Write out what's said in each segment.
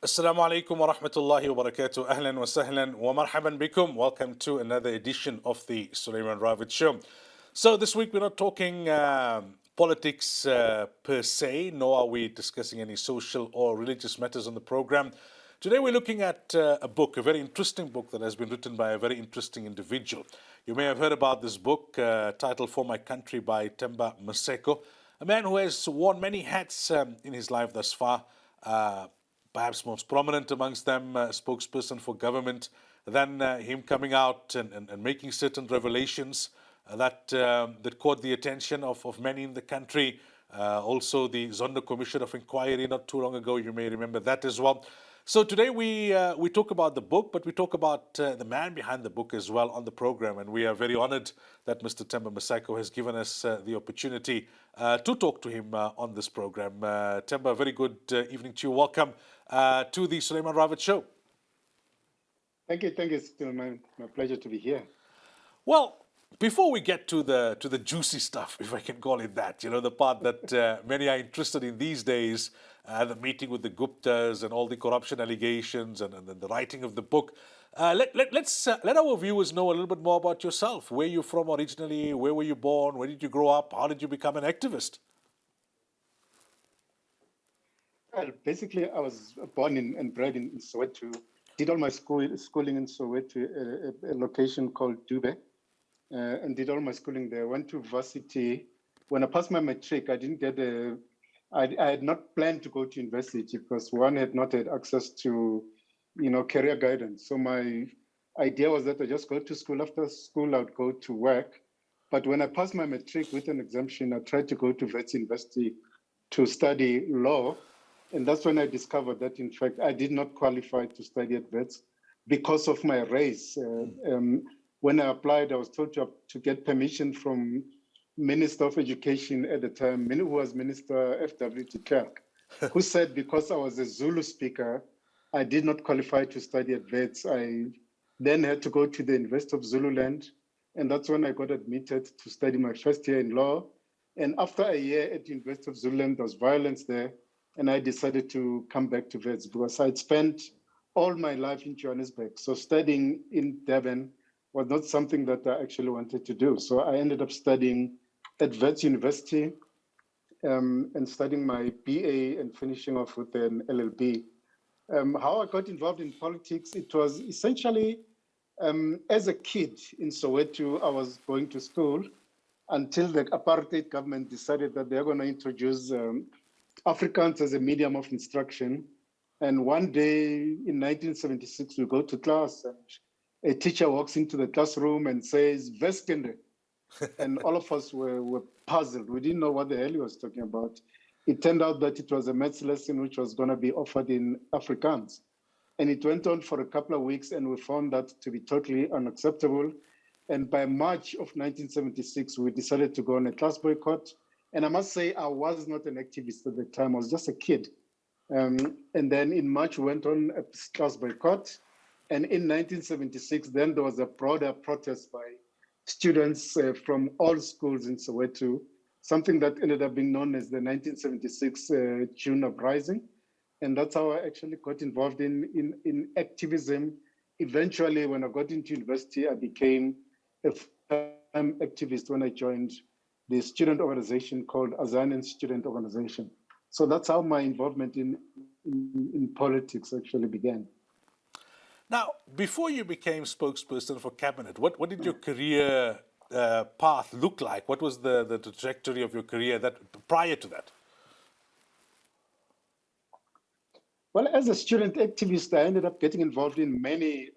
Assalamu alaikum wa rahmatullahi wa barakatuh. Ahlan wa sahlan wa marhaban bikum. Welcome to another edition of the Sulaiman Ravat Show. So, this week we're not talking politics per se, nor are we discussing any social or religious matters on the program. Today we're looking at a book, a very interesting book that has been written by a very interesting individual. You may have heard about this book titled For My Country by Temba Maseko, a man who has worn many hats in his life thus far. Perhaps most prominent amongst them, spokesperson for government, then him coming out and making certain revelations that caught the attention of many in the country. Also, the Zondo Commission of Inquiry not too long ago, you may remember that as well. So today we talk about the book, but we talk about the man behind the book as well on the program, and we are very honoured that Mr. Temba Maseko has given us the opportunity to talk to him on this program. Temba, very good evening to you. Welcome to the Sulaiman Ravat Show. Thank you. It's still my pleasure to be here. Well, before we get to the juicy stuff, if I can call it that, the part that many are interested in these days, the meeting with the Guptas and all the corruption allegations and the writing of the book, let's let our viewers know a little bit more about yourself. Where you're from originally, where were you born, where did you grow up, how did you become an activist? Well, basically, I was born and bred in Soweto. Did all my schooling in Soweto, a location called Dube, and did all my schooling there. Went to varsity. When I passed my matric, I didn't get I had not planned to go to university because one had not had access to, career guidance. So my idea was that I just go to school. After school, I'd go to work. But when I passed my matric with an exemption, I tried to go to Wits University to study law. And that's when I discovered that, in fact, I did not qualify to study at Wits because of my race. When I applied, I was told to get permission from Minister of Education at the time, who was Minister F.W. de Klerk, who said because I was a Zulu speaker, I did not qualify to study at Wits. I then had to go to the University of Zululand, and that's when I got admitted to study my first year in law. And after a year at the University of Zululand, there was violence there, and I decided to come back to Wits because I'd spent all my life in Johannesburg. So studying in Durban was not something that I actually wanted to do. So I ended up studying at Wits University and studying my BA and finishing off with an LLB. How I got involved in politics, it was essentially as a kid in Soweto, I was going to school until the apartheid government decided that they're going to introduce Afrikaans as a medium of instruction. And one day in 1976, we go to class and a teacher walks into the classroom and says, Weskende. And all of us were puzzled. We didn't know what the hell he was talking about. It turned out that it was a maths lesson which was going to be offered in Afrikaans. And it went on for a couple of weeks, and we found that to be totally unacceptable. And by March of 1976, we decided to go on a class boycott. And I must say, I was not an activist at the time. I was just a kid. And then in March, we went on a class boycott. And in 1976, then there was a broader protest by students from all schools in Soweto, something that ended up being known as the 1976 June Uprising. And that's how I actually got involved in activism. Eventually, when I got into university, I became a full-time activist when I joined the student organization called Azanian Student Organization. So that's how my involvement in politics actually began. Now, before you became spokesperson for cabinet, what did your career path look like? What was the trajectory of your career prior to that? Well, as a student activist, I ended up getting involved in many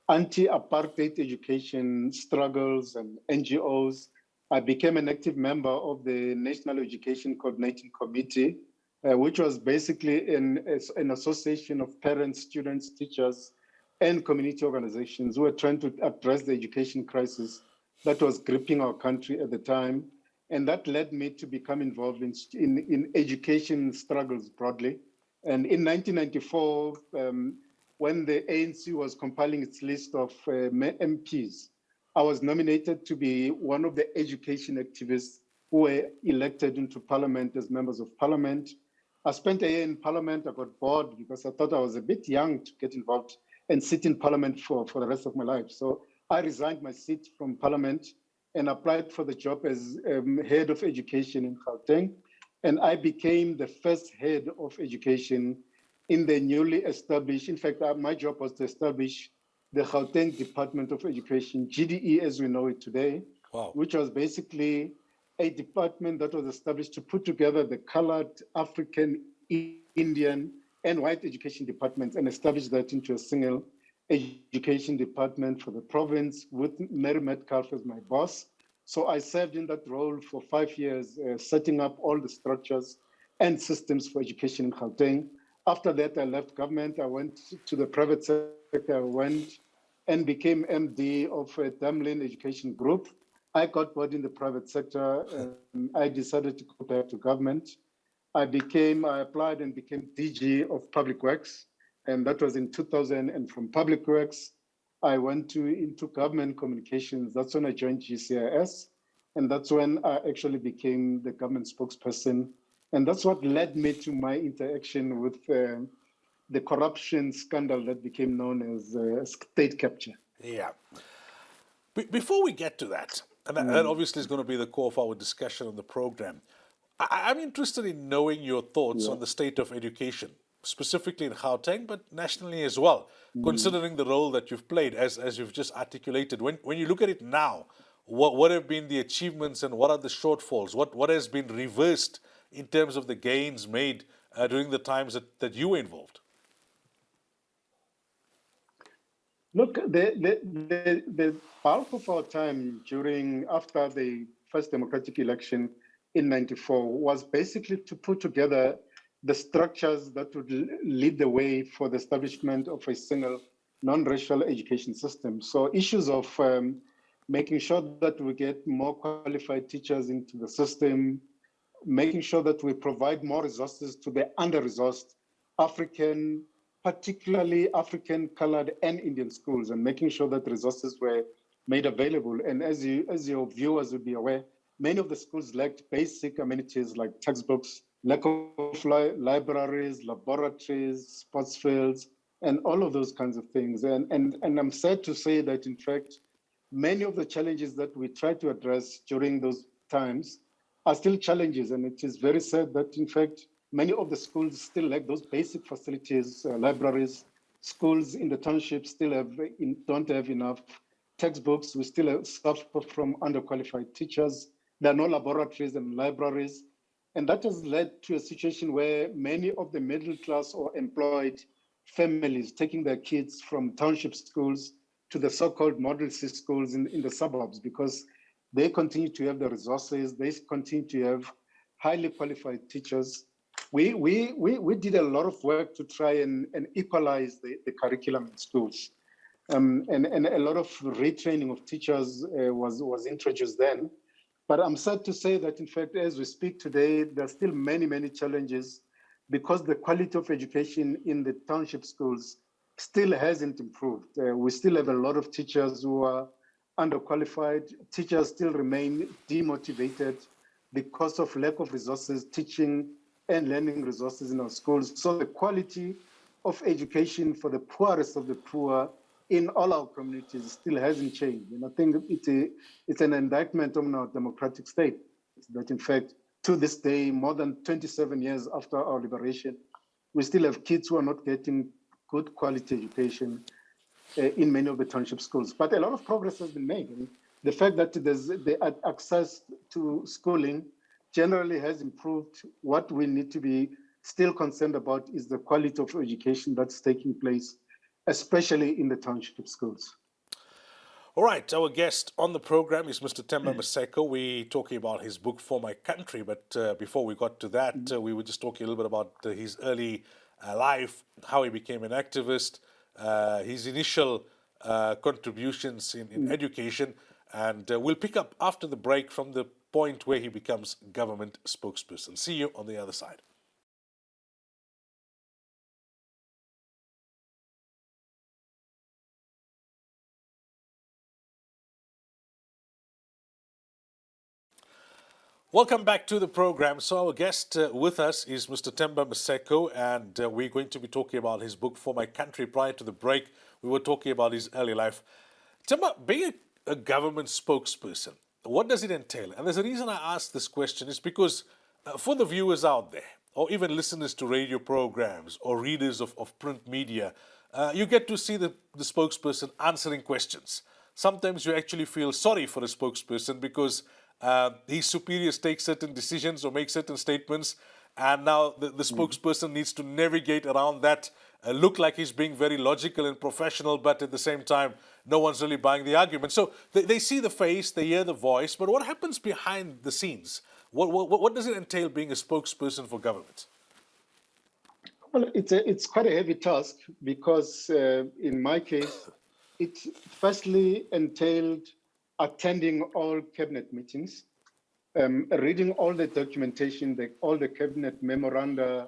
anti-apartheid education struggles and NGOs. I became an active member of the National Education Coordinating Committee, which was basically an association of parents, students, teachers, and community organizations who were trying to address the education crisis that was gripping our country at the time. And that led me to become involved in education struggles broadly. And in 1994, when the ANC was compiling its list of MPs, I was nominated to be one of the education activists who were elected into parliament as members of parliament. I spent a year in Parliament. I got bored because I thought I was a bit young to get involved and sit in Parliament for the rest of my life. So I resigned my seat from Parliament and applied for the job as head of education in Gauteng. And I became the first head of education in the newly established, in fact, my job was to establish the Gauteng Department of Education, GDE as we know it today, Wow. which was basically a department that was established to put together the colored, African, Indian, and white education departments and establish that into a single education department for the province with Mary Metcalf as my boss. So I served in that role for 5 years, setting up all the structures and systems for education in Gauteng. After that, I left government. I went to the private sector. I went and became MD of a Damlin Education Group. I got bored in the private sector. I decided to go back to government. I applied and became DG of Public Works, and that was in 2000. And from Public Works, I went into government communications. That's when I joined GCIS, and that's when I actually became the government spokesperson. And that's what led me to my interaction with the corruption scandal that became known as state capture. Yeah. Before we get to that, and that obviously is going to be the core of our discussion on the program, I'm interested in knowing your thoughts on the state of education, specifically in Gauteng, but nationally as well, considering the role that you've played, as you've just articulated. When you look at it now, what have been the achievements and what are the shortfalls? What has been reversed in terms of the gains made during the times that you were involved? Look, the bulk of our time after the first democratic election in '94 was basically to put together the structures that would lead the way for the establishment of a single non-racial education system. So issues of making sure that we get more qualified teachers into the system, making sure that we provide more resources to the under-resourced African, particularly African, colored, and Indian schools, and making sure that resources were made available. And as your viewers would be aware, many of the schools lacked basic amenities like textbooks, lack of libraries, laboratories, sports fields, and all of those kinds of things. And I'm sad to say that, in fact, many of the challenges that we tried to address during those times are still challenges. And it is very sad that, in fact, many of the schools still lack those basic facilities, libraries. Schools in the township still don't have enough textbooks. We still suffer from underqualified teachers. There are no laboratories and libraries. And that has led to a situation where many of the middle class or employed families taking their kids from township schools to the so-called Model C schools in the suburbs because they continue to have the resources, they continue to have highly qualified teachers. We did a lot of work to try and equalize the curriculum in schools. And a lot of retraining of teachers was introduced then. But I'm sad to say that, in fact, as we speak today, there are still many, many challenges because the quality of education in the township schools still hasn't improved. We still have a lot of teachers who are underqualified. Teachers still remain demotivated because of lack of resources, teaching and learning resources in our schools. So the quality of education for the poorest of the poor in all our communities still hasn't changed. And I think it's an indictment on our democratic state that, in fact, to this day, more than 27 years after our liberation, we still have kids who are not getting good quality education in many of the township schools. But a lot of progress has been made. And the fact that the access to schooling generally has improved. What we need to be still concerned about is the quality of education that's taking place, especially in the township schools. All right, our guest on the program is Mr. Temba Maseko. We're talking about his book, For My Country, but before we got to that, we were just talking a little bit about his early life, how he became an activist, his initial contributions in education, and we'll pick up after the break from the point where he becomes government spokesperson. See you on the other side. Welcome back to the program. So our guest with us is Mr. Temba Maseko, and we're going to be talking about his book, For My Country. Prior to the break, we were talking about his early life. Temba, being a government spokesperson, what does it entail? And there's a reason I ask this question is because for the viewers out there, or even listeners to radio programs or readers of print media, you get to see the spokesperson answering questions. Sometimes you actually feel sorry for a spokesperson because his superiors take certain decisions or make certain statements, and now the spokesperson needs to navigate around that, look like he's being very logical and professional, but at the same time, no one's really buying the argument. So they see the face, they hear the voice, but what happens behind the scenes? What does it entail being a spokesperson for government? Well, it's quite a heavy task because in my case, it firstly entailed attending all cabinet meetings, reading all the documentation, all the cabinet memoranda,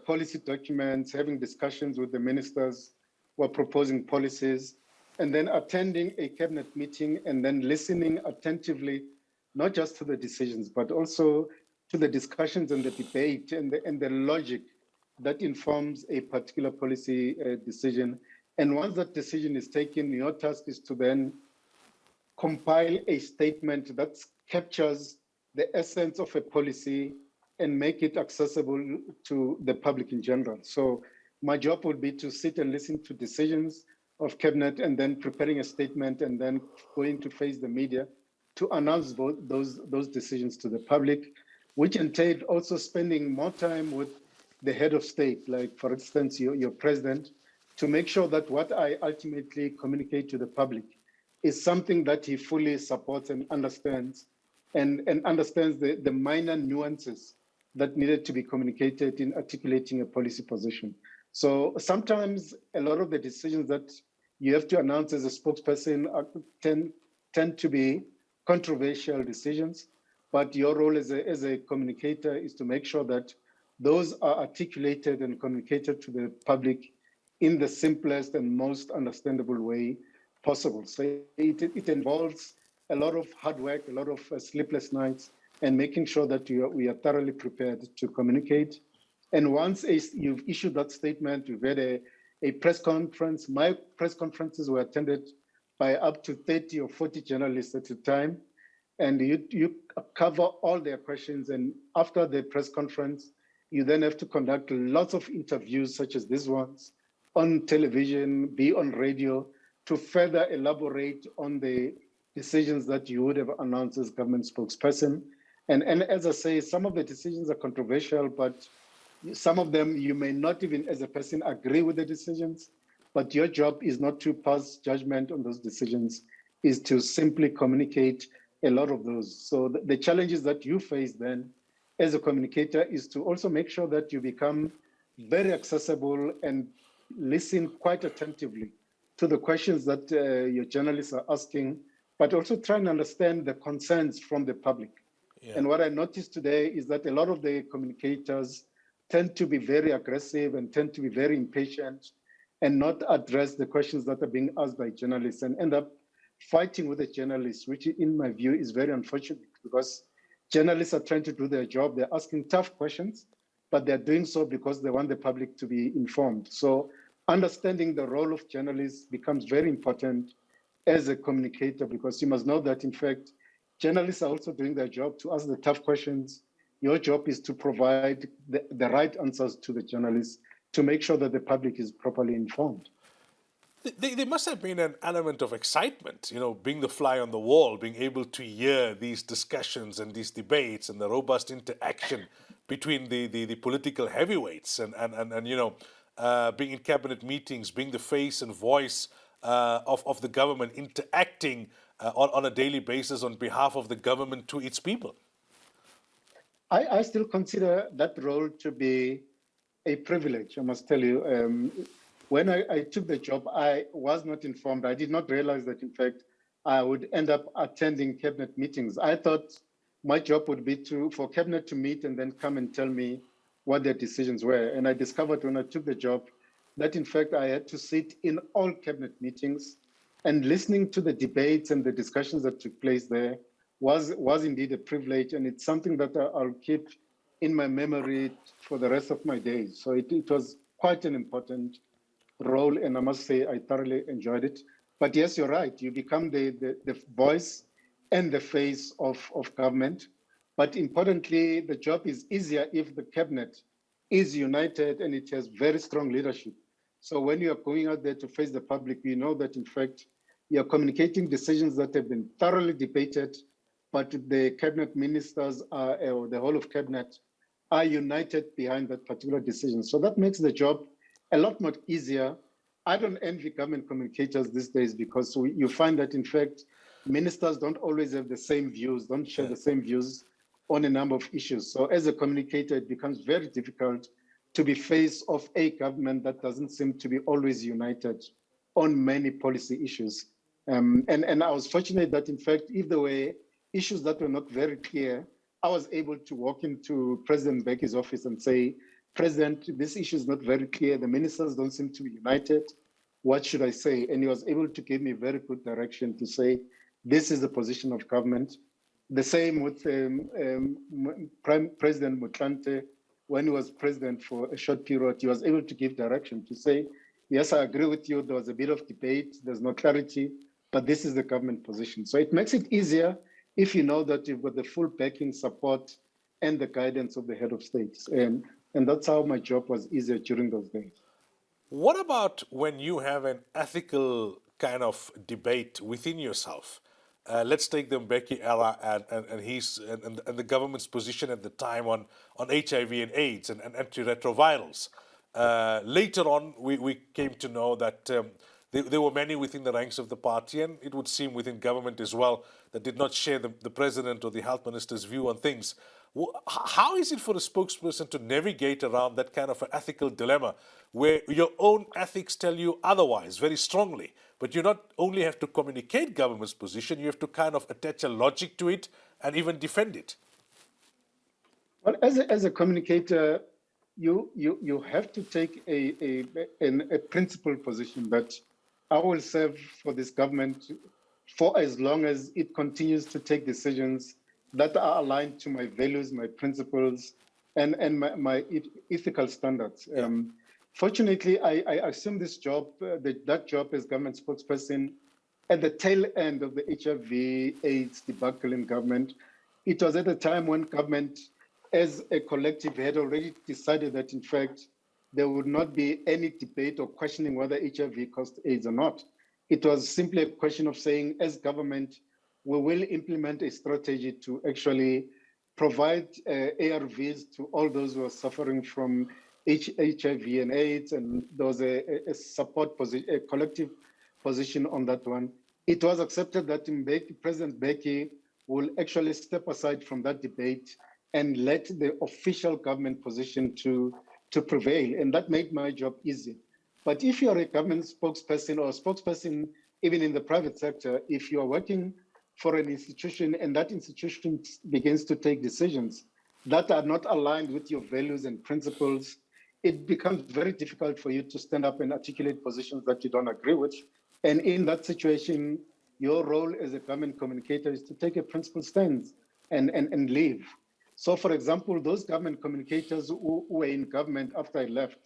policy documents, having discussions with the ministers who are proposing policies, and then attending a cabinet meeting and then listening attentively, not just to the decisions, but also to the discussions and the debate and the logic that informs a particular policy decision. And once that decision is taken, your task is to then compile a statement that captures the essence of a policy and make it accessible to the public in general. So my job would be to sit and listen to decisions of cabinet and then preparing a statement and then going to face the media to announce those decisions to the public, which entailed also spending more time with the head of state, like for instance, your president, to make sure that what I ultimately communicate to the public is something that he fully supports and understands, and understands the minor nuances that needed to be communicated in articulating a policy position. So sometimes a lot of the decisions that you have to announce as a spokesperson tend to be controversial decisions, but your role as a communicator is to make sure that those are articulated and communicated to the public in the simplest and most understandable way possible. So it involves a lot of hard work, a lot of sleepless nights, and making sure that we are thoroughly prepared to communicate. And once you've issued that statement, you've had a press conference. My press conferences were attended by up to 30 or 40 journalists at a time. And you cover all their questions. And after the press conference, you then have to conduct lots of interviews, such as these ones, on television, be on radio, to further elaborate on the decisions that you would have announced as government spokesperson. And as I say, some of the decisions are controversial, but some of them you may not even as a person agree with the decisions, but your job is not to pass judgment on those decisions, is to simply communicate a lot of those. So the challenges that you face then as a communicator is to also make sure that you become very accessible and listen quite attentively to the questions that your journalists are asking, but also try and understand the concerns from the public. Yeah. And what I noticed today is that a lot of the communicators tend to be very aggressive and tend to be very impatient and not address the questions that are being asked by journalists and end up fighting with the journalists, which in my view is very unfortunate because journalists are trying to do their job. They're asking tough questions, but they're doing so because they want the public to be informed. So understanding the role of journalists becomes very important as a communicator, because you must know that, in fact, journalists are also doing their job to ask the tough questions. Your job is to provide the right answers to the journalists to make sure that the public is properly informed. There must have been an element of excitement, being the fly on the wall, being able to hear these discussions and these debates and the robust interaction between the political heavyweights and being in cabinet meetings, being the face and voice of the government, interacting on a daily basis on behalf of the government to its people. I still consider that role to be a privilege, I must tell you. When I took the job, I was not informed. I did not realize that, in fact, I would end up attending cabinet meetings. I thought my job would be for cabinet to meet and then come and tell me what their decisions were. And I discovered when I took the job that, in fact, I had to sit in all cabinet meetings and listening to the debates and the discussions that took place there was indeed a privilege, and it's something that I'll keep in my memory for the rest of my days. So it was quite an important role, and I must say I thoroughly enjoyed it. But yes, you're right. You become the voice and the face of government. But importantly, the job is easier if the cabinet is united and it has very strong leadership. So when you are going out there to face the public, you know that in fact you're communicating decisions that have been thoroughly debated, but the cabinet ministers are, or the whole of cabinet are united behind that particular decision. So that makes the job a lot more easier. I don't envy government communicators these days because you find that in fact ministers don't always have the same views, don't share the same views on a number of issues. So as a communicator, it becomes very difficult to be face of a government that doesn't seem to be always united on many policy issues. And I was fortunate that, in fact, if there were issues that were not very clear, I was able to walk into President Becky's office and say, President, this issue is not very clear. The ministers don't seem to be united. What should I say? And he was able to give me very good direction to say, this is the position of government. The same with President Mutlante. When he was president for a short period, he was able to give direction to say, yes, I agree with you. There was a bit of debate. There's no clarity, but this is the government position. So it makes it easier if you know that you've got the full backing, support, and the guidance of the head of state. And that's how my job was easier during those days. What about when you have an ethical kind of debate within yourself? Let's take the Mbeki era and the government's position at the time on HIV and AIDS and antiretrovirals. Later on, we came to know that there were many within the ranks of the party, and it would seem within government as well, that did not share the president or the health minister's view on things. How is it for a spokesperson to navigate around that kind of an ethical dilemma where your own ethics tell you otherwise very strongly, but you not only have to communicate government's position, you have to kind of attach a logic to it and even defend it? Well, as a communicator, you have to take a principled position that I will serve for this government for as long as it continues to take decisions that are aligned to my values, my principles, and my ethical standards. Yeah. Fortunately, I assumed this job, that job as government spokesperson, at the tail end of the HIV/AIDS debacle in government. It was at a time when government, as a collective, had already decided that, in fact, there would not be any debate or questioning whether HIV caused AIDS or not. It was simply a question of saying, as government, we will implement a strategy to actually provide ARVs to all those who are suffering from HIV and AIDS, and there was a support position, a collective position on that one. It was accepted that President Mbeki will actually step aside from that debate and let the official government position to prevail, and that made my job easy. But if you're a government spokesperson or a spokesperson, even in the private sector, if you are working for an institution and that institution begins to take decisions that are not aligned with your values and principles, it becomes very difficult for you to stand up and articulate positions that you don't agree with. And in that situation, your role as a government communicator is to take a principled stance and leave. So, for example, those government communicators who were in government after I left,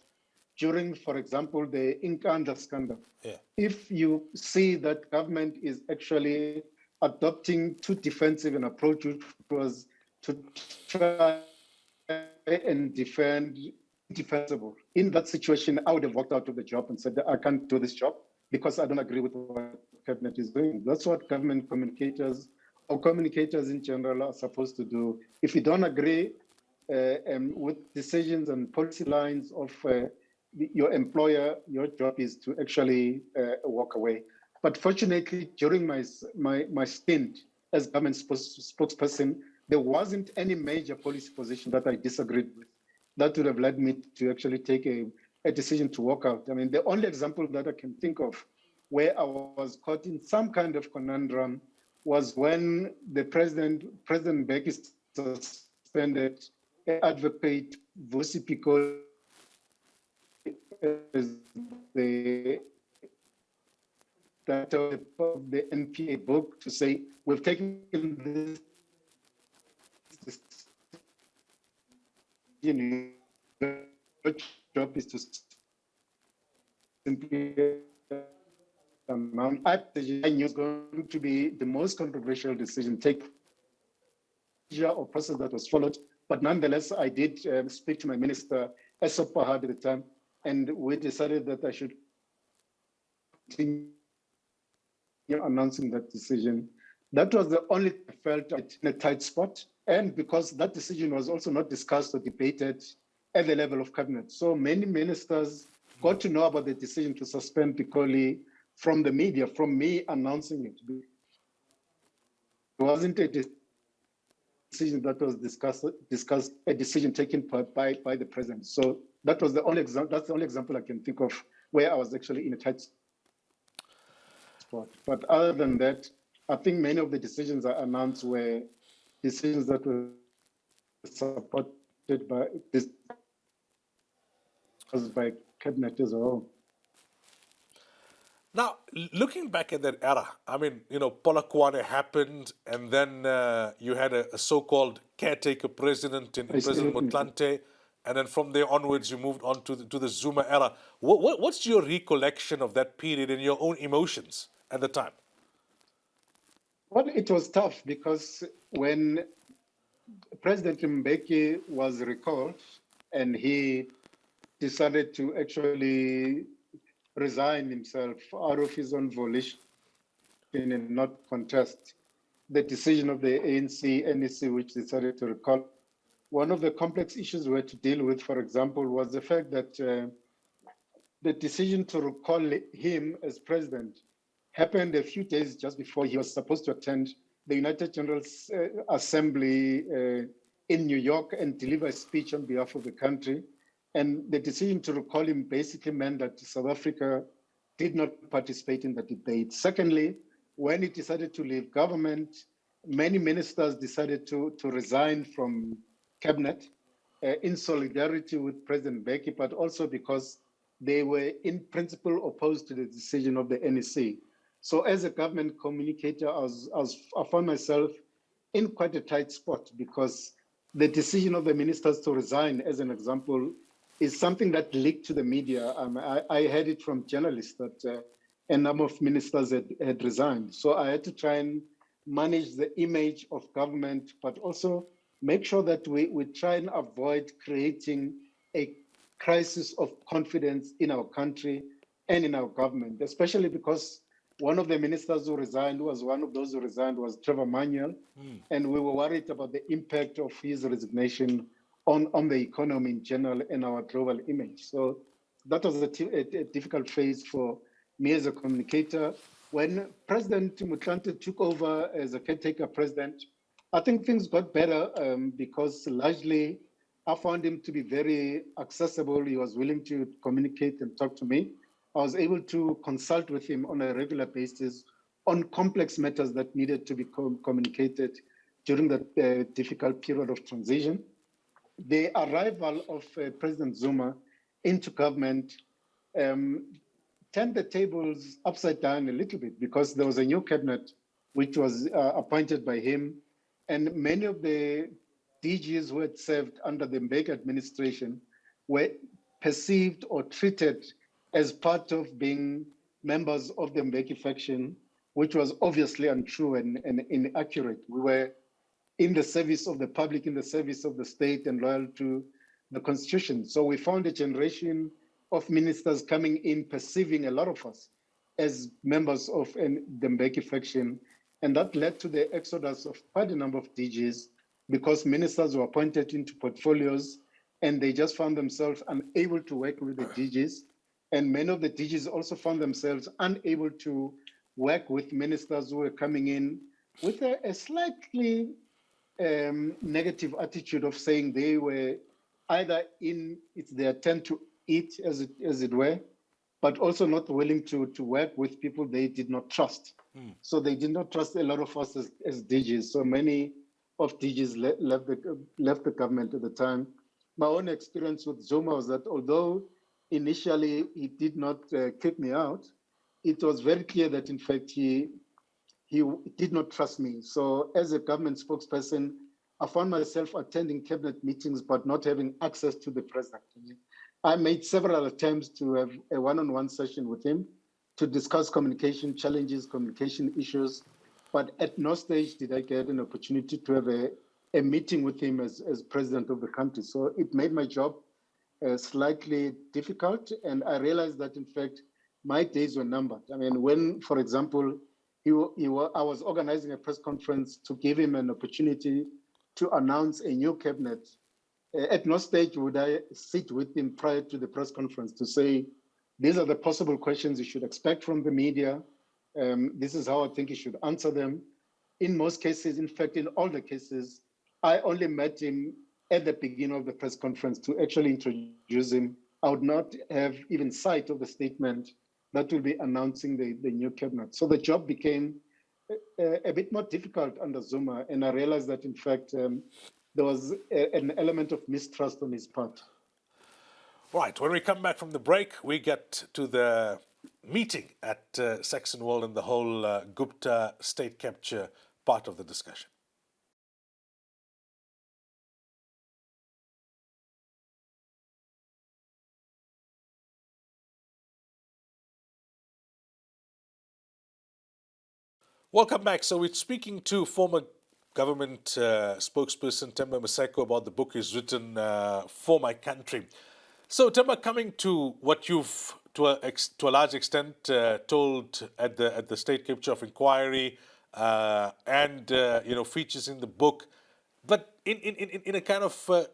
during, for example, the Inkandla scandal, if you see that government is actually adopting too defensive an approach, which was to try and defend indefensible. In that situation, I would have walked out of the job and said, I can't do this job because I don't agree with what cabinet is doing. That's what government communicators or communicators in general are supposed to do. If you don't agree with decisions and policy lines of your employer, your job is to actually walk away. But fortunately, during my stint as government spokesperson, there wasn't any major policy position that I disagreed with that would have led me to actually take a decision to walk out. I mean, the only example that I can think of where I was caught in some kind of conundrum was when the President Mbeki suspended Advocate Vusi Pico as the director of the NPA book to say, we've taken this decision. Your job is to simply announce. I knew it's going to be the most controversial decision taken or process that was followed. But nonetheless, I did speak to my minister, Esop Pahad at the time, and we decided that I should continue announcing that decision. That was the only I felt in a tight spot. And because that decision was also not discussed or debated at the level of cabinet. So many ministers got to know about the decision to suspend Pikoli from the media, from me announcing it. It wasn't a decision that was discussed, a decision taken by the president. So that was the only example. That's the only example I can think of where I was actually in a tight spot. But other than that, I think many of the decisions I announced were decisions that were supported by cabinet as well. Now, looking back at that era, I mean, Polokwane happened, and then you had a so-called caretaker president in President Motlanthe, and then from there onwards, you moved on to the Zuma era. What's your recollection of that period and your own emotions at the time? Well, it was tough because when President Mbeki was recalled and he decided to actually resign himself out of his own volition and not contest the decision of the ANC, NEC, which decided to recall. One of the complex issues we had to deal with, for example, was the fact that the decision to recall him as president happened a few days just before he was supposed to attend the United Generals Assembly in New York and deliver a speech on behalf of the country. And the decision to recall him basically meant that South Africa did not participate in the debate. Secondly, when he decided to leave government, many ministers decided to resign from cabinet in solidarity with President Mbeki, but also because they were in principle opposed to the decision of the NEC. So as a government communicator, I found myself in quite a tight spot because the decision of the ministers to resign, as an example, is something that leaked to the media. I heard it from journalists that a number of ministers had resigned. So I had to try and manage the image of government, but also make sure that we try and avoid creating a crisis of confidence in our country and in our government, especially because one of the ministers who resigned, one of those who resigned, was Trevor Manuel, and we were worried about the impact of his resignation on the economy in general and our global image. So that was a difficult phase for me as a communicator. When President Motlanthe took over as a caretaker president, I think things got better because largely I found him to be very accessible. He was willing to communicate and talk to me. I was able to consult with him on a regular basis on complex matters that needed to be communicated during that difficult period of transition. The arrival of President Zuma into government turned the tables upside down a little bit because there was a new cabinet which was appointed by him, and many of the DGs who had served under the Mbeki administration were perceived or treated as part of being members of the Mbeki faction, which was obviously untrue and inaccurate. We were in the service of the public, in the service of the state, and loyal to the constitution. So we found a generation of ministers coming in, perceiving a lot of us as members of the Mbeki faction. And that led to the exodus of quite a number of DGs because ministers were appointed into portfolios and they just found themselves unable to work with the DGs. And many of the DGs also found themselves unable to work with ministers who were coming in with a slightly negative attitude of saying they were either it's their turn to eat, as it were, but also not willing to work with people they did not trust. So they did not trust a lot of us as DGs. So many of DGs left the government at the time. My own experience with Zuma was that although initially he did not kick me out, it was very clear that, in fact, he did not trust me. So as a government spokesperson, I found myself attending cabinet meetings, but not having access to the president. I made several attempts to have a one-on-one session with him to discuss communication challenges, communication issues, but at no stage did I get an opportunity to have a meeting with him as president of the country. So it made my job slightly difficult. And I realized that, in fact, my days were numbered. I mean, when, for example, I was organizing a press conference to give him an opportunity to announce a new cabinet. At no stage would I sit with him prior to the press conference to say, these are the possible questions you should expect from the media. This is how I think you should answer them. In most cases, in fact, in all the cases, I only met him at the beginning of the press conference to actually introduce him. I would not have even sight of the statement that will be announcing the new cabinet. So the job became a bit more difficult under Zuma. And I realized that, in fact, there was an element of mistrust on his part. Right. When we come back from the break, we get to the meeting at Saxon World and the whole Gupta state capture part of the discussion. Welcome back. So we're speaking to former government spokesperson Temba Maseko about the book he's written, For My Country. So Temba, coming to what you've, to a large extent, told at the state capture of inquiry, and features in the book, but in a kind of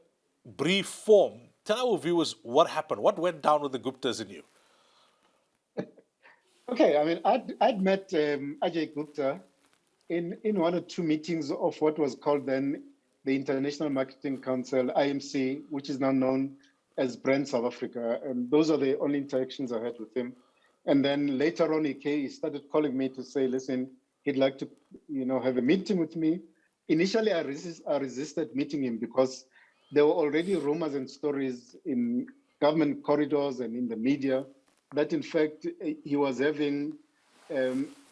brief form, tell our viewers what happened, what went down with the Guptas in you. Okay, I mean, I'd met Ajay Gupta in one or two meetings of what was called then the International Marketing Council, IMC, which is now known as Brand South Africa. And those are the only interactions I had with him. And then later on, he started calling me to say, listen, he'd like to, have a meeting with me. Initially, I resisted meeting him because there were already rumors and stories in government corridors and in the media that, in fact, he was having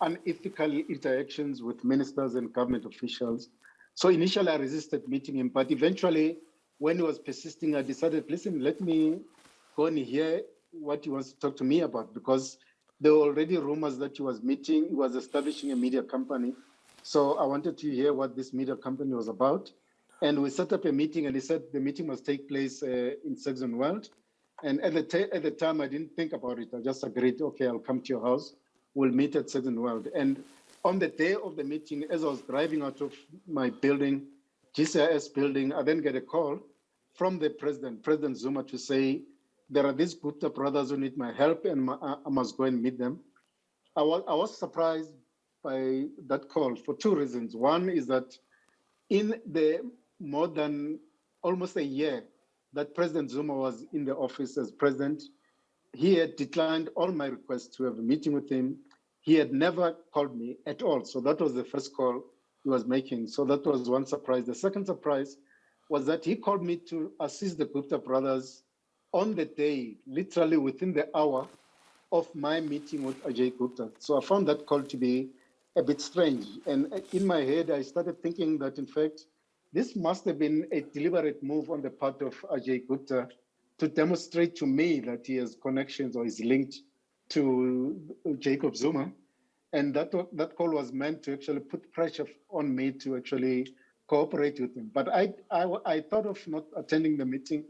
unethical interactions with ministers and government officials. So initially, I resisted meeting him, but eventually, when he was persisting, I decided, listen, let me go and hear what he wants to talk to me about, because there were already rumors that he was establishing a media company. So I wanted to hear what this media company was about. And we set up a meeting, and he said the meeting must take place in Saxon World. And at the time, I didn't think about it. I just agreed, okay, I'll come to your house. We'll meet at Saxon World. And on the day of the meeting, as I was driving out of my building, GCIS building, I then get a call from the President Zuma, to say, there are these Gupta brothers who need my help, and I must go and meet them. I was surprised by that call for two reasons. One is that in the more than almost a year that President Zuma was in the office as president, he had declined all my requests to have a meeting with him. He had never called me at all. So that was the first call he was making. So that was one surprise. The second surprise was that he called me to assist the Gupta brothers on the day, literally within the hour of my meeting with Ajay Gupta. So I found that call to be a bit strange. And in my head, I started thinking that, in fact, this must have been a deliberate move on the part of Ajay Gupta to demonstrate to me that he has connections or is linked to Jacob Zuma. And that call was meant to actually put pressure on me to actually cooperate with him. But I thought of not attending the meeting,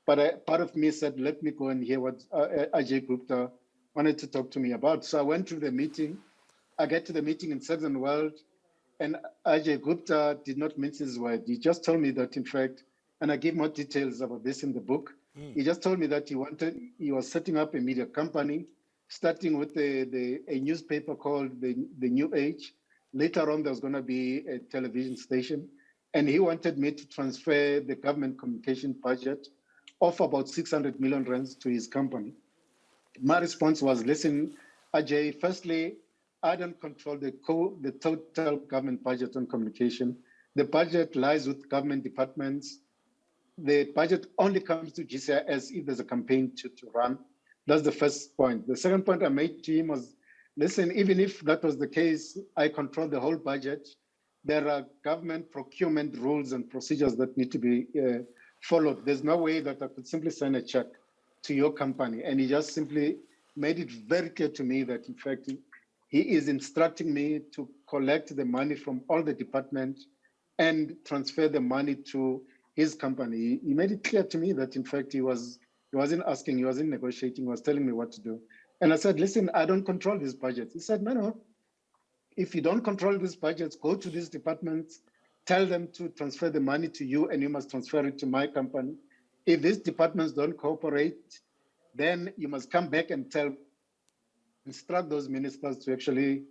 but part of me said, let me go and hear what Ajay Gupta wanted to talk to me about. So I went to the meeting. I get to the meeting in Saxon World, and Ajay Gupta did not mince his word. He just told me that, in fact, and I give more details about this in the book. He just told me that he was setting up a media company, starting with a newspaper called the New Age. Later on, there was going to be a television station, and he wanted me to transfer the government communication budget of about 600 million rands to his company. My response was, listen, Ajay, firstly, I don't control the total government budget on communication. The budget lies with government departments. The budget only comes to GCIS if there's a campaign to run. That's the first point. The second point I made to him was, listen, even if that was the case, I control the whole budget. There are government procurement rules and procedures that need to be followed. There's no way that I could simply send a check to your company. And he just simply made it very clear to me that, in fact, he is instructing me to collect the money from all the departments and transfer the money to his company. He made it clear to me that, in fact, he wasn't asking, he wasn't negotiating, he was telling me what to do. And I said, listen, I don't control this budget. He said, no. If you don't control these budgets, go to these departments, tell them to transfer the money to you, and you must transfer it to my company. If these departments don't cooperate, then you must come back and instruct those ministers to actually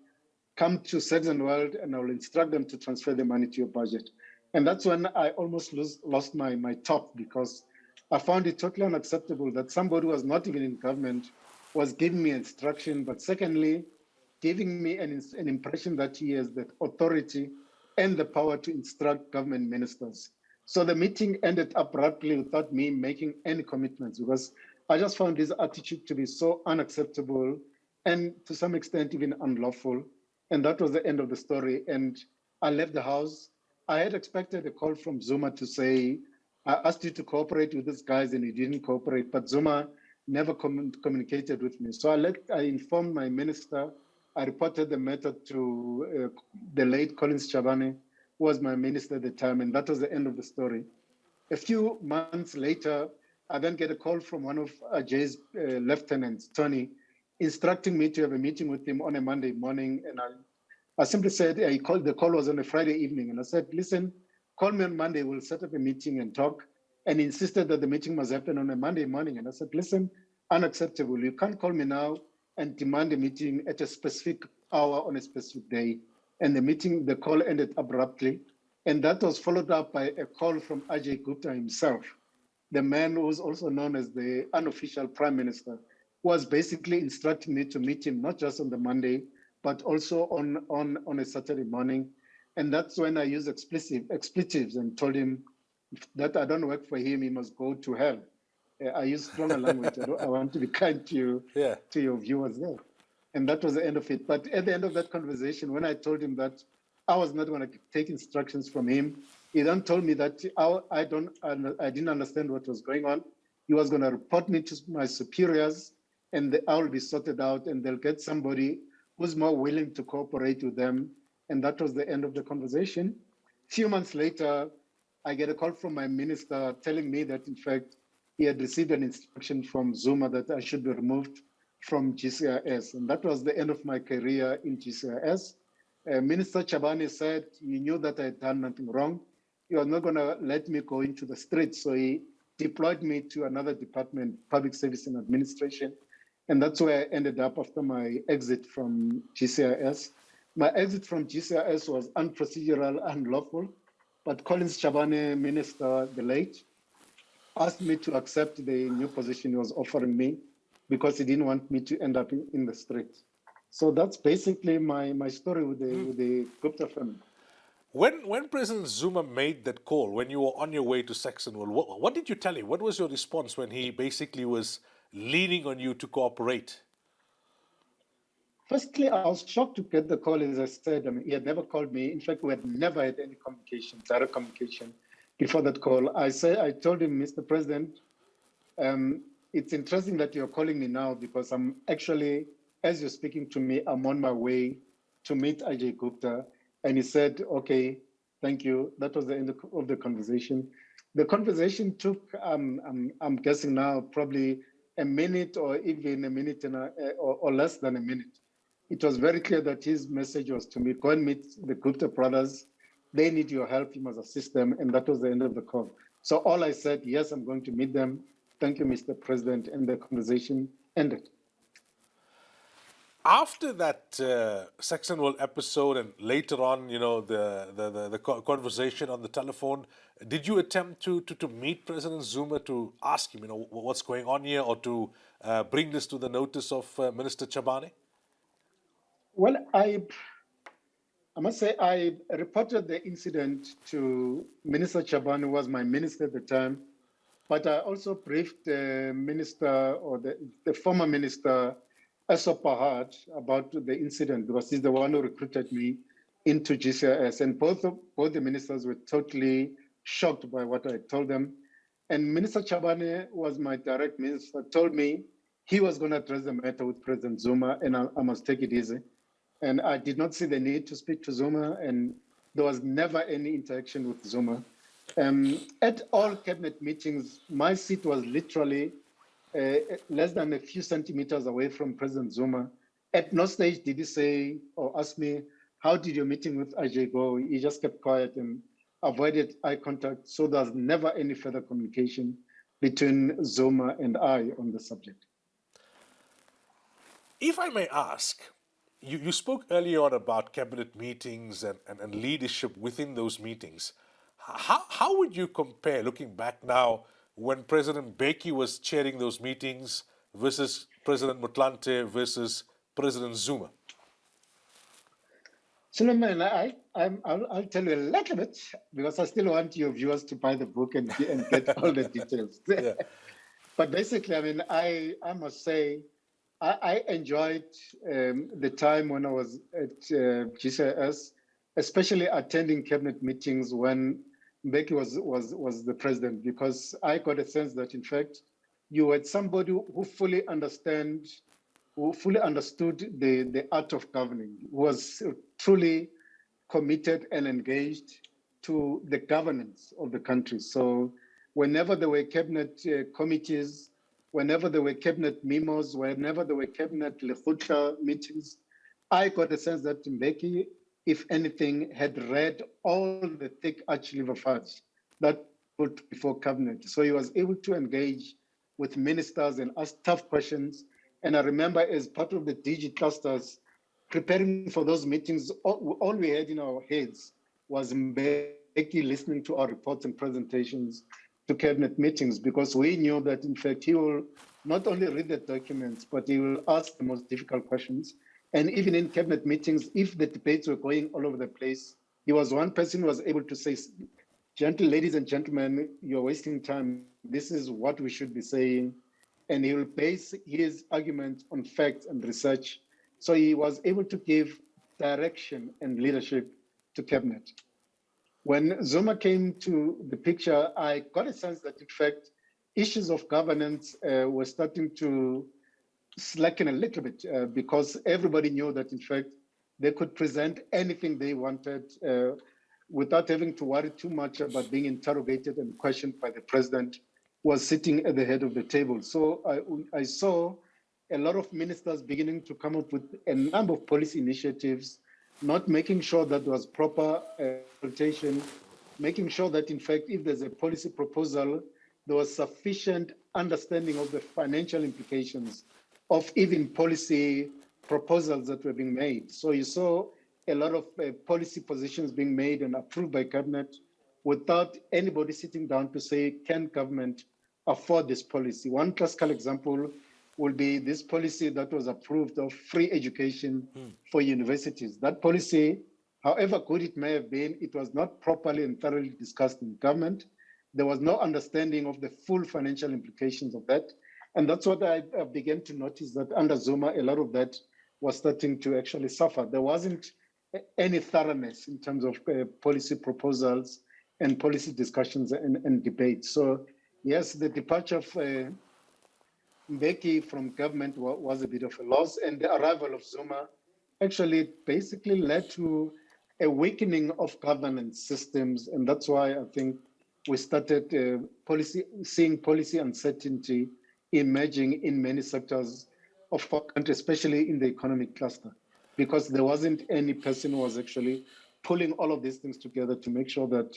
come to Saxon World, and I will instruct them to transfer the money to your budget. And that's when I almost lost my top, because I found it totally unacceptable that somebody who was not even in government was giving me instruction, but secondly, giving me an impression that he has the authority and the power to instruct government ministers. So the meeting ended abruptly without me making any commitments, because I just found his attitude to be so unacceptable and to some extent even unlawful. And that was the end of the story. And I left the house. I had expected a call from Zuma to say, I asked you to cooperate with these guys and you didn't cooperate, but Zuma never communicated with me. So I informed my minister. I reported the matter to the late Collins Chabane, who was my minister at the time, and that was the end of the story. A few months later, I then get a call from one of Ajay's lieutenants, Tony, instructing me to have a meeting with him on a Monday morning. And I simply said, the call was on a Friday evening. And I said, listen, call me on Monday, we'll set up a meeting and talk. And he insisted that the meeting must happen on a Monday morning. And I said, listen, unacceptable. You can't call me now and demand a meeting at a specific hour on a specific day. And the call ended abruptly. And that was followed up by a call from Ajay Gupta himself, the man who was also known as the unofficial prime minister, was basically instructing me to meet him, not just on the Monday, but also on a Saturday morning. And that's when I used expletives and told him that I don't work for him, he must go to hell. I use stronger language. I want to be kind to your viewers there. And that was the end of it. But at the end of that conversation, when I told him that I was not going to take instructions from him, he then told me that I didn't understand what was going on. He was going to report me to my superiors, and I will be sorted out, and they'll get somebody who's more willing to cooperate with them. And that was the end of the conversation. A few months later, I get a call from my minister telling me that, in fact, he had received an instruction from Zuma that I should be removed from GCIS. And that was the end of my career in GCIS. Minister Chabane said he knew that I had done nothing wrong. He was not going to let me go into the streets. So he deployed me to another department, Public Service and Administration. And that's where I ended up after my exit from GCIS. My exit from GCIS was unprocedural, unlawful, but Collins Chabane, minister, the late, asked me to accept the new position he was offering me because he didn't want me to end up in the street. So that's basically my story with the Gupta family. When President Zuma made that call, when you were on your way to Saxonville, what did you tell him? What was your response when he basically was leaning on you to cooperate? Firstly, I was shocked to get the call. As I said, he had never called me. In fact, we had never had any communication, direct communication before that call. I told him, Mr. President, it's interesting that you're calling me now because I'm actually, as you're speaking to me, I'm on my way to meet Ajay Gupta. And he said, okay, thank you. That was the end of the conversation. The conversation took, I'm guessing now, probably a minute or even a minute or less than a minute. It was very clear that his message was to me, go and meet the Gupta brothers. They need your help. You must assist them. And that was the end of the call. So all I said, yes, I'm going to meet them. Thank you, Mr. President. And the conversation ended. After that Saxonville episode and later on, the conversation on the telephone, did you attempt to meet President Zuma to ask him, what's going on here, or to bring this to the notice of Minister Chabane? Well, I must say I reported the incident to Minister Chabane, who was my minister at the time, but I also briefed the minister or the former minister, super hard about the incident because he's the one who recruited me into GCIS. And both the ministers were totally shocked by what I told them. And Minister Chabane was my direct minister, told me he was going to address the matter with President Zuma, and I must take it easy. And I did not see the need to speak to Zuma, and there was never any interaction with Zuma. At all cabinet meetings, my seat was literally less than a few centimeters away from President Zuma. At no stage did he say or ask me, how did your meeting with Ajay go? He just kept quiet and avoided eye contact. So there's never any further communication between Zuma and I on the subject. If I may ask, you spoke earlier on about cabinet meetings and leadership within those meetings. How would you compare, looking back now, when President Mbeki was chairing those meetings versus President Motlanthe versus President Zuma? Suleiman, I'll tell you a little bit because I still want your viewers to buy the book and get all the details. Yeah. But basically, I mean, I must say, I enjoyed the time when I was at GCIS, especially attending cabinet meetings when Mbeki was the president, because I got a sense that, in fact, you had somebody who fully understood the art of governing, who was truly committed and engaged to the governance of the country. So whenever there were cabinet committees, whenever there were cabinet memos, whenever there were cabinet Lekgotla meetings, I got a sense that Mbeki, if anything, had read all the thick arch-liver files that put before cabinet. So he was able to engage with ministers and ask tough questions. And I remember as part of the DG clusters, preparing for those meetings, all we had in our heads was Mbeki listening to our reports and presentations to cabinet meetings, because we knew that, in fact, he will not only read the documents, but he will ask the most difficult questions. And even in cabinet meetings, if the debates were going all over the place, he was one person who was able to say, ladies and gentlemen, you're wasting time. This is what we should be saying. And he will base his argument on facts and research. So he was able to give direction and leadership to cabinet. When Zuma came to the picture, I got a sense that, in fact, issues of governance were starting to slacken a little bit because everybody knew that, in fact, they could present anything they wanted without having to worry too much about being interrogated and questioned by the president, was sitting at the head of the table. So I saw a lot of ministers beginning to come up with a number of policy initiatives, not making sure that there was proper consultation, making sure that, in fact, if there's a policy proposal, there was sufficient understanding of the financial implications of even policy proposals that were being made. So you saw a lot of policy positions being made and approved by cabinet without anybody sitting down to say, can government afford this policy? One classical example will be this policy that was approved of free education for universities. That policy, however good it may have been, it was not properly and thoroughly discussed in government. There was no understanding of the full financial implications of that. And that's what I began to notice, that under Zuma, a lot of that was starting to actually suffer. There wasn't any thoroughness in terms of policy proposals and policy discussions and debates. So yes, the departure of Mbeki from government was a bit of a loss, and the arrival of Zuma actually basically led to a weakening of governance systems. And that's why I think we started seeing policy uncertainty emerging in many sectors of our country, especially in the economic cluster, because there wasn't any person who was actually pulling all of these things together to make sure that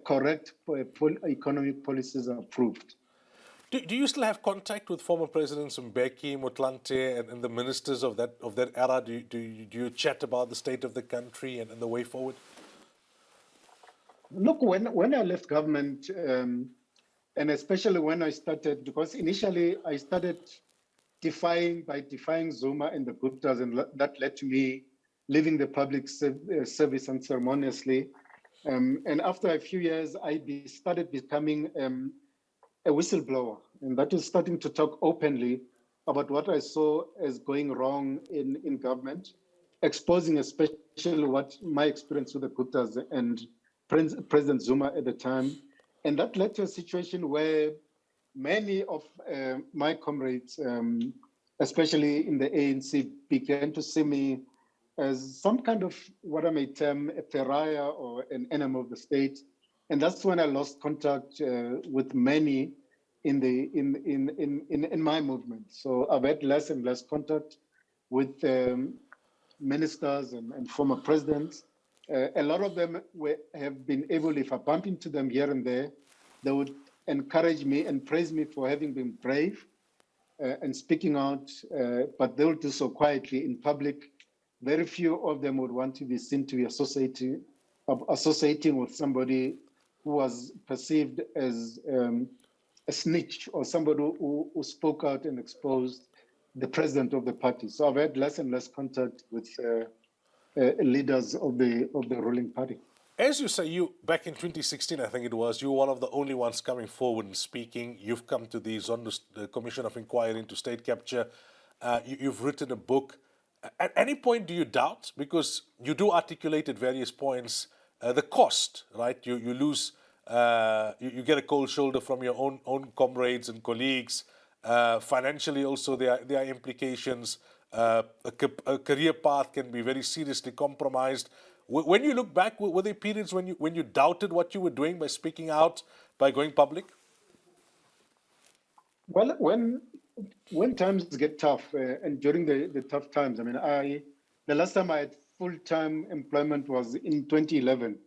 correct economic policies are approved. Do you still have contact with former Presidents Mbeki, Motlanthe, and the ministers of that era? Do you chat about the state of the country and the way forward? Look, when I left government, and especially when I started, because initially I started defying Zuma and the Guptas, and that led to me leaving the public service unceremoniously. And after a few years, I started becoming a whistleblower, and that is starting to talk openly about what I saw as going wrong in government, exposing especially what my experience with the Guptas and President Zuma at the time. And that led to a situation where many of my comrades, especially in the ANC, began to see me as some kind of what I may term a pariah or an enemy of the state. And that's when I lost contact with many in my movement. So I've had less and less contact with ministers and former presidents. A lot of them have been able, if I bump into them here and there, they would encourage me and praise me for having been brave and speaking out, but they will do so quietly in public. Very few of them would want to be seen to be associating with somebody who was perceived as a snitch or somebody who spoke out and exposed the president of the party. So I've had less and less contact with leaders of the ruling party. As you say, you back in 2016, I think it was, you were one of the only ones coming forward and speaking. You've come to the Commission of Inquiry into State Capture. You've written a book. At any point, do you doubt? Because you do articulate at various points the cost, right? You lose, you get a cold shoulder from your own comrades and colleagues. Financially, also, there are implications. A career path can be very seriously compromised. When you look back, were there periods when you doubted what you were doing by speaking out, by going public? Well, when times get tough, and during the tough times, I mean, the last time I had full-time employment was in 2011,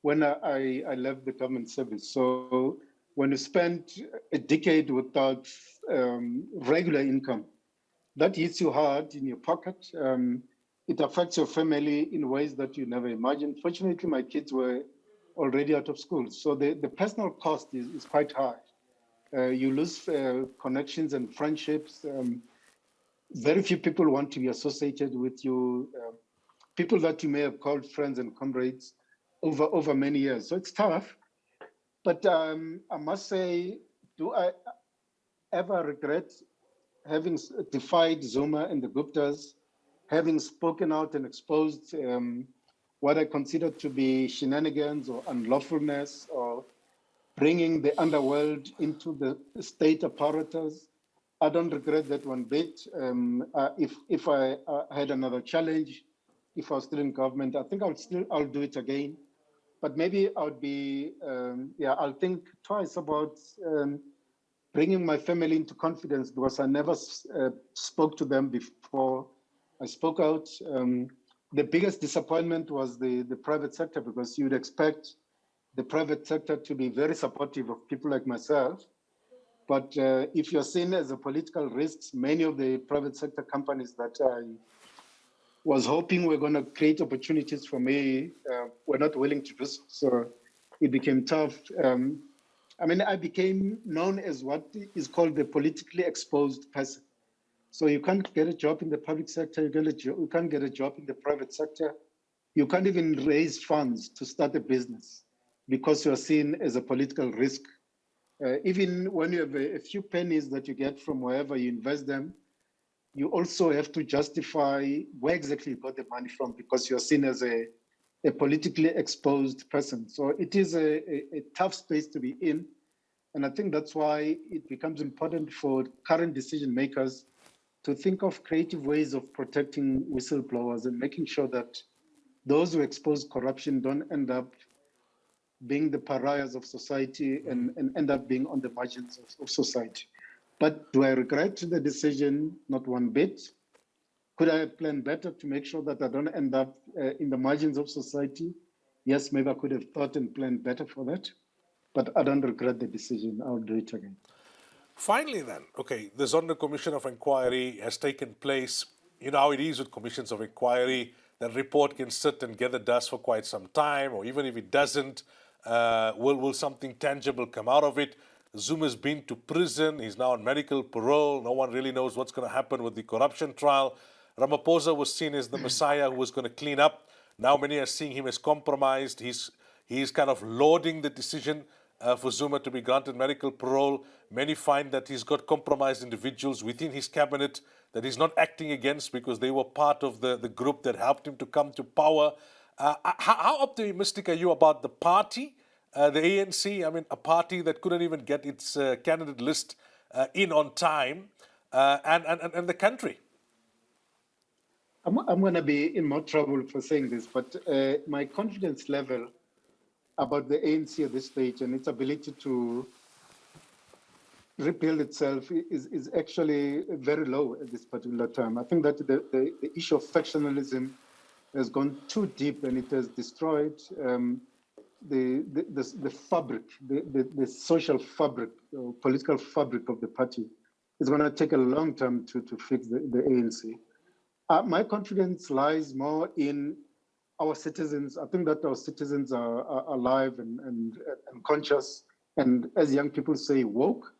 when I left the government service. So when you spend a decade without regular income, that hits you hard in your pocket. It affects your family in ways that you never imagined. Fortunately, my kids were already out of school. So the personal cost is quite high. You lose connections and friendships. Very few people want to be associated with you. People that you may have called friends and comrades over many years. So it's tough. But I must say, do I ever regret having defied Zuma and the Guptas, having spoken out and exposed what I consider to be shenanigans or unlawfulness or bringing the underworld into the state apparatus? I don't regret that one bit. If I had another challenge, if I was still in government, I think I'll do it again. But maybe I'll think twice about bringing my family into confidence, because I never spoke to them before I spoke out. The biggest disappointment was the private sector, because you'd expect the private sector to be very supportive of people like myself. But if you're seen as a political risk, many of the private sector companies that I was hoping were going to create opportunities for me were not willing to do so. So it became tough. I mean, I became known as what is called the politically exposed person. So you can't get a job in the public sector, you can't get a job in the private sector. You can't even raise funds to start a business because you're seen as a political risk. Even when you have a few pennies that you get from wherever you invest them, you also have to justify where exactly you got the money from, because you're seen as a politically exposed person. So it is a tough space to be in. And I think that's why it becomes important for current decision makers to think of creative ways of protecting whistleblowers and making sure that those who expose corruption don't end up being the pariahs of society and end up being on the margins of society. But do I regret the decision? Not one bit. Could I have planned better to make sure that I don't end up in the margins of society? Yes, maybe I could have thought and planned better for that. But I don't regret the decision. I'll do it again. Finally, then, okay, the Zondo Commission of Inquiry has taken place. You know how it is with commissions of inquiry. The report can sit and gather dust for quite some time, or even if it doesn't, will something tangible come out of it? Zuma's been to prison. He's now on medical parole. No one really knows what's going to happen with the corruption trial. Ramaphosa was seen as the messiah who was going to clean up. Now many are seeing him as compromised. He's kind of lauding the decision for Zuma to be granted medical parole. Many find that he's got compromised individuals within his cabinet that he's not acting against because they were part of the group that helped him to come to power. How optimistic are you about the party, the ANC? I mean, a party that couldn't even get its candidate list in on time, and the country? I'm going to be in more trouble for saying this, but my confidence level about the ANC at this stage and its ability to rebuild itself is actually very low at this particular time. I think that the issue of factionalism has gone too deep and it has destroyed the fabric, the social fabric, political fabric of the party. It's going to take a long time to fix the ANC. My confidence lies more in our citizens. I think that our citizens are alive and conscious, and as young people say, woke.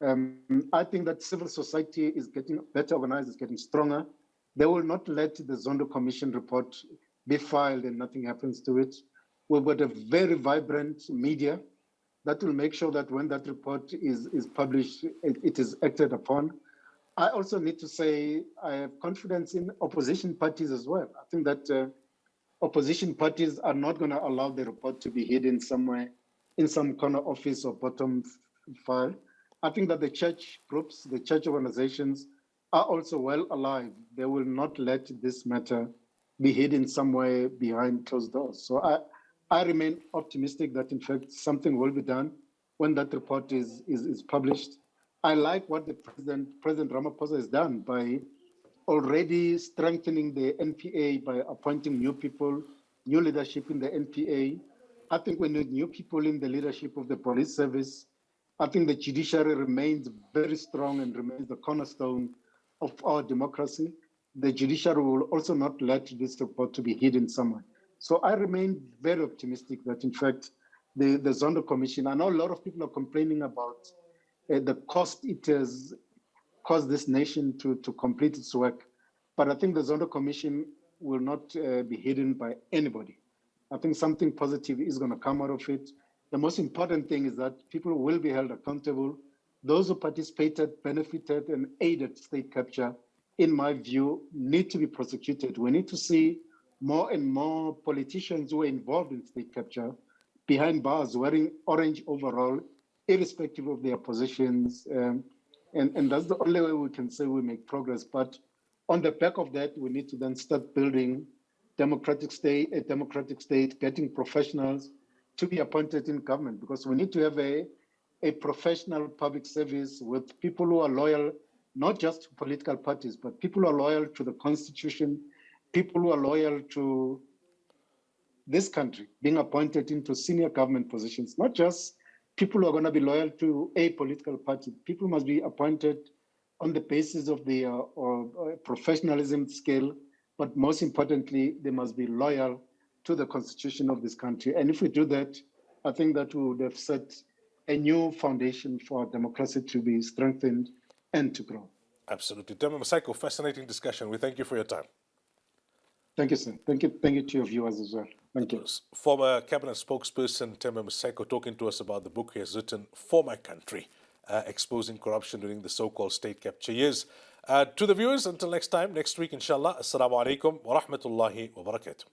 I think that civil society is getting better organized, is getting stronger. They will not let the Zondo Commission report be filed and nothing happens to it. We've got a very vibrant media that will make sure that when that report is published, it is acted upon. I also need to say I have confidence in opposition parties as well. I think that opposition parties are not going to allow the report to be hidden somewhere in some corner office or bottom file. I think that the church groups, the church organizations are also well alive. They will not let this matter be hidden somewhere behind closed doors. So I remain optimistic that, in fact, something will be done when that report is published. I like what the President Ramaphosa has done by already strengthening the NPA by appointing new people, new leadership in the NPA. I think we need new people in the leadership of the police service. I think the judiciary remains very strong and remains the cornerstone of our democracy. The judiciary will also not let this report to be hidden somewhere. So I remain very optimistic that, in fact, the Zondo Commission, I know a lot of people are complaining about the cost it has caused this nation to complete its work. But I think the Zondo Commission will not be hidden by anybody. I think something positive is going to come out of it. The most important thing is that people will be held accountable. Those who participated, benefited, and aided state capture, in my view, need to be prosecuted. We need to see more and more politicians who are involved in state capture behind bars wearing orange overall, irrespective of their positions. And that's the only way we can say we make progress. But on the back of that, we need to then start building a democratic state, getting professionals to be appointed in government, because we need to have a professional public service with people who are loyal, not just to political parties, but people who are loyal to the Constitution, people who are loyal to this country, being appointed into senior government positions, not just people who are going to be loyal to a political party. People must be appointed on the basis of the professionalism scale, but most importantly, they must be loyal to the constitution of this country. And if we do that, I think that we would have set a new foundation for democracy to be strengthened and to grow. Absolutely. Temba Maseko, fascinating discussion. We thank you for your time. Thank you, sir. Thank you to your viewers as well. Thank you. Former cabinet spokesperson Temba Maseko talking to us about the book he has written for my country, exposing corruption during the so-called state capture years. To the viewers, until next time, next week, inshallah, assalamu alaikum wa rahmatullahi wa barakatuh.